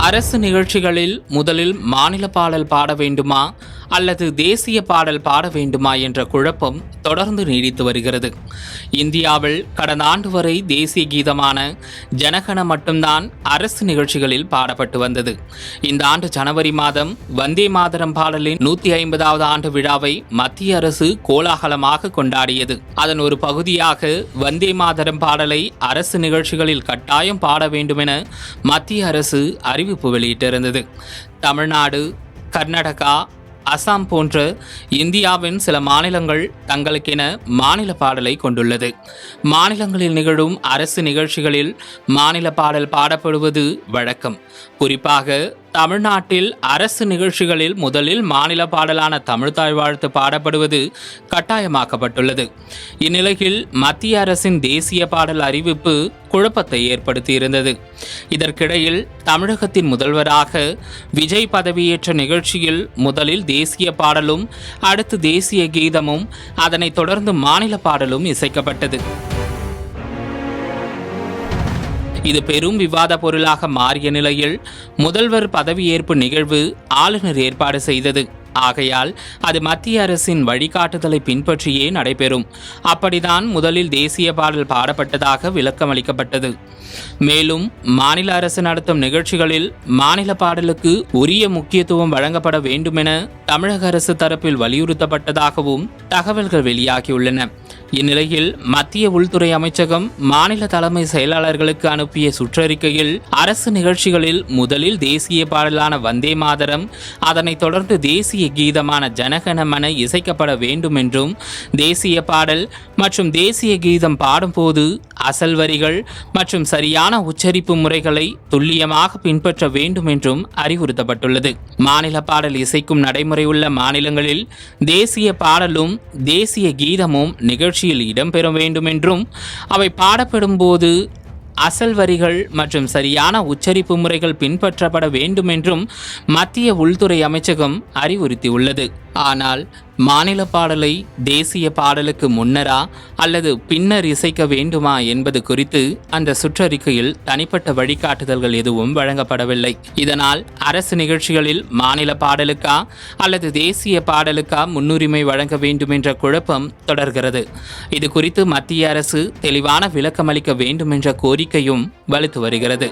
அரசு நிகழ்ச்சிகளில் முதலில் மாநில பாடல் பாட வேண்டுமா அல்லது தேசிய பாடல் பாட வேண்டுமா என்ற குழப்பம் தொடர்ந்து நீடித்து வருகிறது. இந்தியாவில் கடந்த ஆண்டு வரை தேசிய கீதமான ஜனகண மட்டும்தான் அரசு நிகழ்ச்சிகளில் பாடப்பட்டு வந்தது. இந்த ஆண்டு ஜனவரி மாதம் வந்தே மாதரம் பாடலின் 150வது ஆண்டு விழாவை மத்திய அரசு கோலாகலமாக கொண்டாடியது. அதன் ஒரு பகுதியாக வந்தே மாதரம் பாடலை அரசு நிகழ்ச்சிகளில் கட்டாயம் பாட வேண்டும் என மத்திய அரசு அறிவிப்பு வெளியிட்டிருந்தது. தமிழ்நாடு, கர்நாடகா, அசாம் போன்ற இந்தியாவின் சில மாநிலங்கள் தங்களுக்கென மாநில பாடலை கொண்டுள்ளது. மாநிலங்களில் நிகழும் அரசு நிகழ்ச்சிகளில் மாநில பாடல் பாடப்படுவது வழக்கம். குறிப்பாக தமிழ்நாட்டில் அரசு நிகழ்ச்சிகளில் முதலில் மாநில பாடலான தமிழ்த்தாய் வாழ்த்து பாடப்படுவது கட்டாயமாக்கப்பட்டுள்ளது. இந்நிலையில் மத்திய அரசின் தேசிய பாடல் அறிவிப்பு குழப்பத்தை ஏற்படுத்தியிருந்தது. இதற்கிடையில் தமிழகத்தின் முதல்வராக விஜய் பதவியேற்ற நிகழ்ச்சியில் முதலில் தேசிய பாடலும் அடுத்து தேசிய கீதமும் அதனைத் தொடர்ந்து மாநில பாடலும் இசைக்கப்பட்டது. இது பெரும் விவாத பொருளாக மாறிய நிலையில் முதல்வர் பதவியேற்பு நிகழ்வு ஆளுநர் ஏற்பாடு செய்தது. ஆகையால் அது மத்திய அரசின் வழிகாட்டுதலை பின்பற்றியே நடைபெறும். அப்படிதான் முதலில் தேசிய பாடல் பாடப்பட்டதாக விளக்கம் அளிக்கப்பட்டது. மேலும் மாநில அரசு நடத்தும் நிகழ்ச்சிகளில் மாநில பாடலுக்கு உரிய முக்கியத்துவம் வழங்கப்பட வேண்டும் என தமிழக அரசு தரப்பில் வலியுறுத்தப்பட்டதாகவும் தகவல்கள் வெளியாகியுள்ளன. இந்நிலையில் மத்திய உள்துறை அமைச்சகம் மாநில தலைமை செயலாளர்களுக்கு அனுப்பிய சுற்றறிக்கையில் அரசு நிகழ்ச்சிகளில் முதலில் தேசிய பாடலான வந்தே மாதரம், அதனைத் தொடர்ந்து தேசிய கீதமான ஜனகணமன இசைக்கப்பட வேண்டும் என்றும், தேசிய பாடல் மற்றும் தேசிய கீதம் பாடும்போது அசல் வரிகள் மற்றும் சரியான உச்சரிப்பு முறைகளை துல்லியமாக பின்பற்ற வேண்டும் என்றும் அறிவுறுத்தப்பட்டுள்ளது. மாநில பாடல் இசைக்கும் நடைமுறை உள்ள மாநிலங்களில் தேசிய பாடலும் தேசிய கீதமும் நிகழ்ச்சியில் இடம்பெற வேண்டும் என்றும், அவை பாடப்படும் போது அசல் வரிகள் மற்றும் சரியான உச்சரிப்பு முறைகள் பின்பற்றப்பட வேண்டும் என்றும் மத்திய உள்துறை அமைச்சகம் அறிவுறுத்தியுள்ளது. ஆனால் மாநில பாடலை தேசிய பாடலுக்கு முன்னரா அல்லது பின்னர் இசைக்க வேண்டுமா என்பது குறித்து அந்த சுற்றறிக்கையில் தனிப்பட்ட வழிகாட்டுதல்கள் எதுவும் வழங்கப்படவில்லை. இதனால் அரசு நிகழ்ச்சிகளில் மாநில பாடலுக்கா அல்லது தேசிய பாடலுக்கா முன்னுரிமை வழங்க வேண்டும் என்ற குழப்பம் தொடர்கிறது. இது குறித்து மத்திய அரசு தெளிவான விளக்கம் அளிக்க வேண்டும் என்ற கோரிக்கையும் வலுத்து வருகிறது.